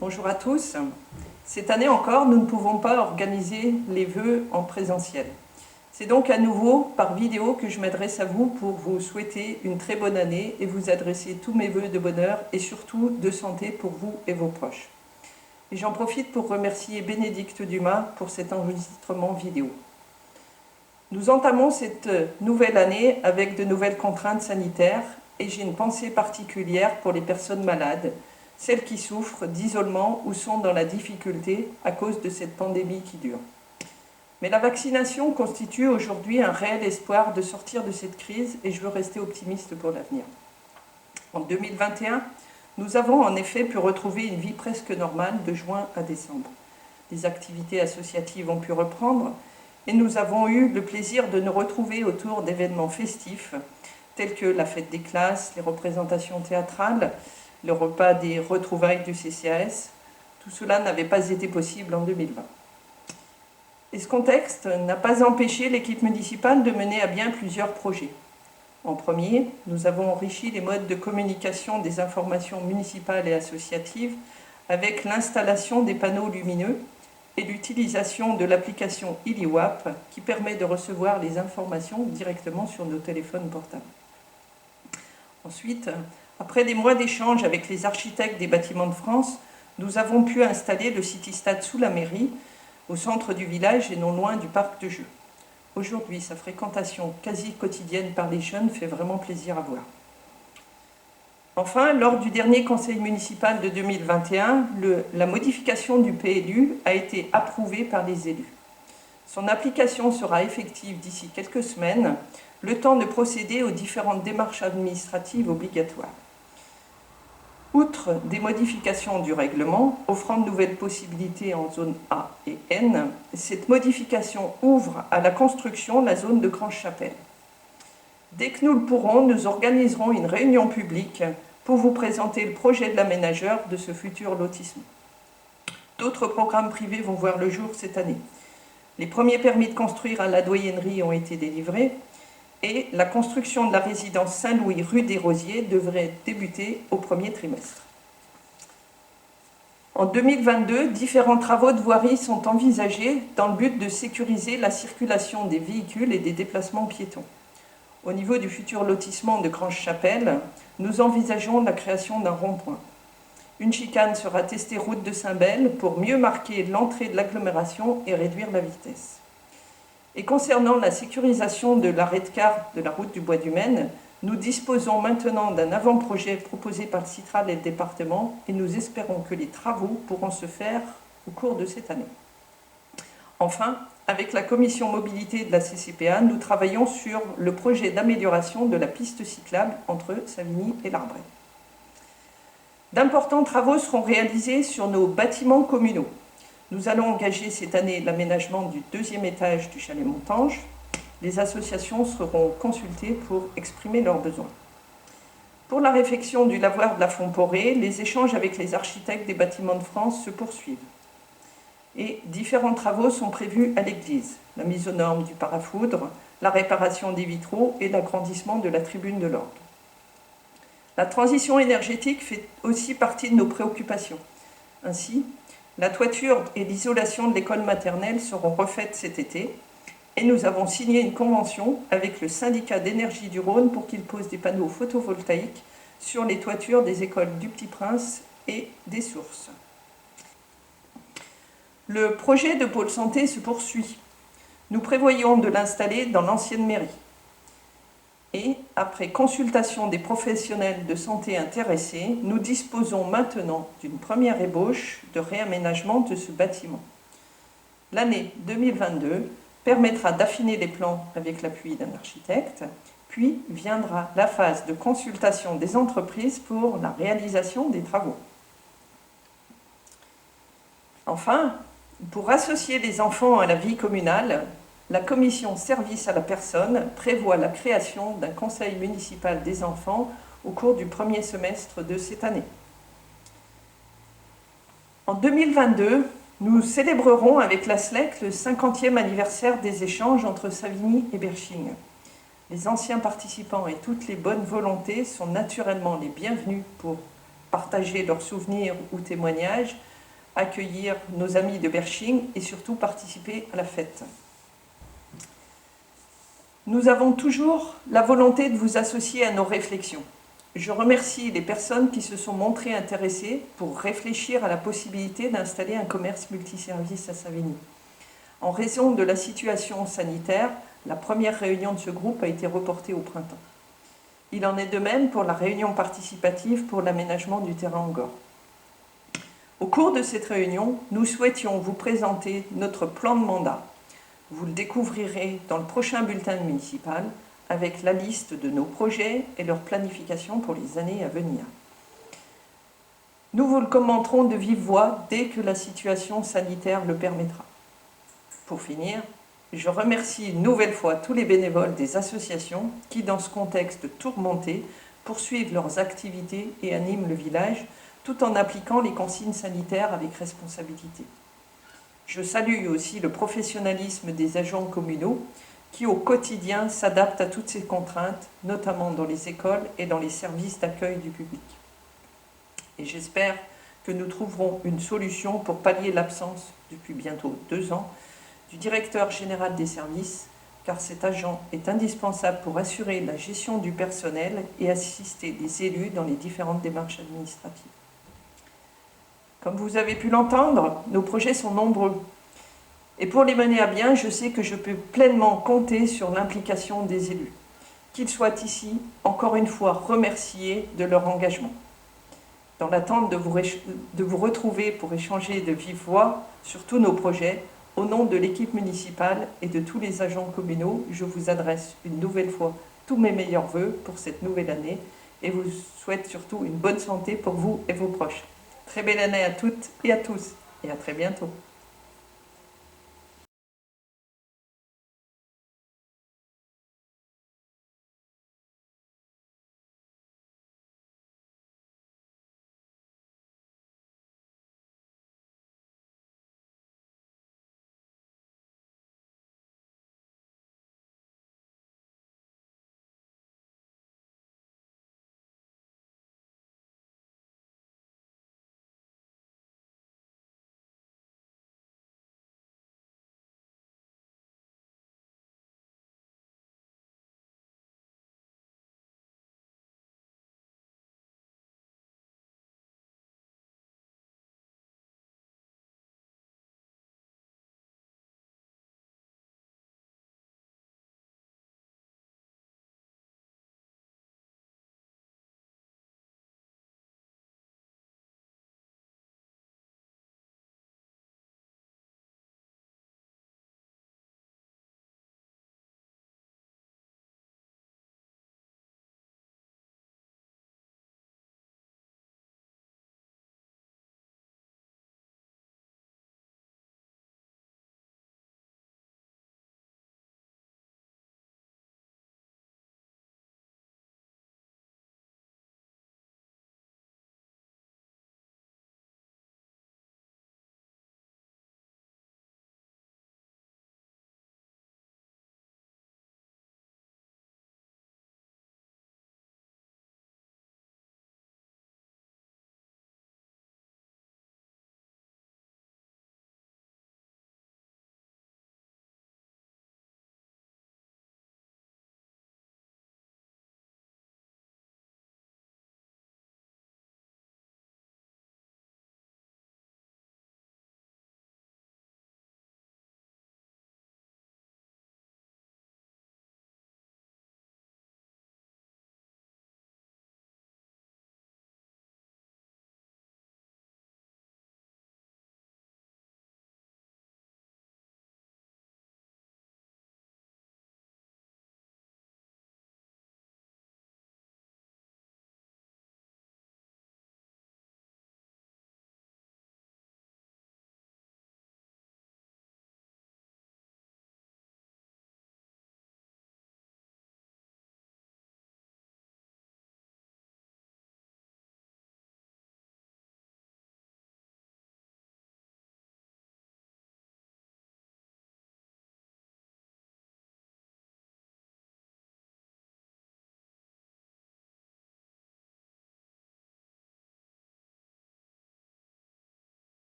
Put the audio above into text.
Bonjour à tous. Cette année encore, nous ne pouvons pas organiser les vœux en présentiel. C'est donc à nouveau par vidéo que je m'adresse à vous pour vous souhaiter une très bonne année et vous adresser tous mes vœux de bonheur et surtout de santé pour vous et vos proches. Et j'en profite pour remercier Bénédicte Dumas pour cet enregistrement vidéo. Nous entamons cette nouvelle année avec de nouvelles contraintes sanitaires et j'ai une pensée particulière pour les personnes malades, celles qui souffrent d'isolement ou sont dans la difficulté à cause de cette pandémie qui dure. Mais la vaccination constitue aujourd'hui un réel espoir de sortir de cette crise et je veux rester optimiste pour l'avenir. En 2021, nous avons en effet pu retrouver une vie presque normale de juin à décembre. Les activités associatives ont pu reprendre et nous avons eu le plaisir de nous retrouver autour d'événements festifs tels que la fête des classes, les représentations théâtrales, le repas des retrouvailles du CCAS. Tout cela n'avait pas été possible en 2020. Et ce contexte n'a pas empêché l'équipe municipale de mener à bien plusieurs projets. En premier, nous avons enrichi les modes de communication des informations municipales et associatives avec l'installation des panneaux lumineux et l'utilisation de l'application Iliwap qui permet de recevoir les informations directement sur nos téléphones portables. Ensuite, après des mois d'échanges avec les architectes des bâtiments de France, nous avons pu installer le City-Stade sous la mairie, au centre du village et non loin du parc de jeux. Aujourd'hui, sa fréquentation quasi quotidienne par les jeunes fait vraiment plaisir à voir. Enfin, lors du dernier conseil municipal de 2021, la modification du PLU a été approuvée par les élus. Son application sera effective d'ici quelques semaines, le temps de procéder aux différentes démarches administratives obligatoires. Outre des modifications du règlement, offrant de nouvelles possibilités en zone A et N, cette modification ouvre à la construction la zone de Grange-Chapelle. Dès que nous le pourrons, nous organiserons une réunion publique pour vous présenter le projet de l'aménageur de ce futur lotissement. D'autres programmes privés vont voir le jour cette année. Les premiers permis de construire à la doyennerie ont été délivrés et la construction de la résidence Saint-Louis rue des Rosiers devrait débuter au premier trimestre. En 2022, différents travaux de voirie sont envisagés dans le but de sécuriser la circulation des véhicules et des déplacements piétons. Au niveau du futur lotissement de Grange-Chapelle, nous envisageons la création d'un rond-point. Une chicane sera testée route de Saint-Bel pour mieux marquer l'entrée de l'agglomération et réduire la vitesse. Et concernant la sécurisation de l'arrêt de car de la route du Bois du Maine, nous disposons maintenant d'un avant-projet proposé par le Citral et le département et nous espérons que les travaux pourront se faire au cours de cette année. Enfin, avec la commission mobilité de la CCPA, nous travaillons sur le projet d'amélioration de la piste cyclable entre Savigny et l'Arbret. D'importants travaux seront réalisés sur nos bâtiments communaux. Nous allons engager cette année l'aménagement du deuxième étage du chalet Montange. Les associations seront consultées pour exprimer leurs besoins. Pour la réfection du lavoir de la Font-Poré, les échanges avec les architectes des bâtiments de France se poursuivent. Et différents travaux sont prévus à l'église. La mise aux normes du parafoudre, la réparation des vitraux et l'agrandissement de la tribune de l'orgue. La transition énergétique fait aussi partie de nos préoccupations. Ainsi, la toiture et l'isolation de l'école maternelle seront refaites cet été et nous avons signé une convention avec le syndicat d'énergie du Rhône pour qu'il pose des panneaux photovoltaïques sur les toitures des écoles du Petit-Prince et des Sources. Le projet de pôle santé se poursuit. Nous prévoyons de l'installer dans l'ancienne mairie. Et, après consultation des professionnels de santé intéressés, nous disposons maintenant d'une première ébauche de réaménagement de ce bâtiment. L'année 2022 permettra d'affiner les plans avec l'appui d'un architecte, puis viendra la phase de consultation des entreprises pour la réalisation des travaux. Enfin, pour associer les enfants à la vie communale, la commission service à la personne prévoit la création d'un conseil municipal des enfants au cours du premier semestre de cette année. En 2022, nous célébrerons avec la SLEC le 50e anniversaire des échanges entre Savigny et Berching. Les anciens participants et toutes les bonnes volontés sont naturellement les bienvenus pour partager leurs souvenirs ou témoignages, accueillir nos amis de Berching et surtout participer à la fête. Nous avons toujours la volonté de vous associer à nos réflexions. Je remercie les personnes qui se sont montrées intéressées pour réfléchir à la possibilité d'installer un commerce multiservice à Savigny. En raison de la situation sanitaire, la première réunion de ce groupe a été reportée au printemps. Il en est de même pour la réunion participative pour l'aménagement du terrain en Gore. Au cours de cette réunion, nous souhaitions vous présenter notre plan de mandat. Vous le découvrirez dans le prochain bulletin municipal avec la liste de nos projets et leur planification pour les années à venir. Nous vous le commenterons de vive voix dès que la situation sanitaire le permettra. Pour finir, je remercie une nouvelle fois tous les bénévoles des associations qui, dans ce contexte tourmenté, poursuivent leurs activités et animent le village, tout en appliquant les consignes sanitaires avec responsabilité. Je salue aussi le professionnalisme des agents communaux qui, au quotidien, s'adaptent à toutes ces contraintes, notamment dans les écoles et dans les services d'accueil du public. Et j'espère que nous trouverons une solution pour pallier l'absence, depuis bientôt 2 ans, du directeur général des services, car cet agent est indispensable pour assurer la gestion du personnel et assister les élus dans les différentes démarches administratives. Comme vous avez pu l'entendre, nos projets sont nombreux. Et pour les mener à bien, je sais que je peux pleinement compter sur l'implication des élus. Qu'ils soient ici, encore une fois, remerciés de leur engagement. Dans l'attente de vous retrouver pour échanger de vive voix sur tous nos projets, au nom de l'équipe municipale et de tous les agents communaux, je vous adresse une nouvelle fois tous mes meilleurs vœux pour cette nouvelle année et vous souhaite surtout une bonne santé pour vous et vos proches. Très belle année à toutes et à tous et à très bientôt.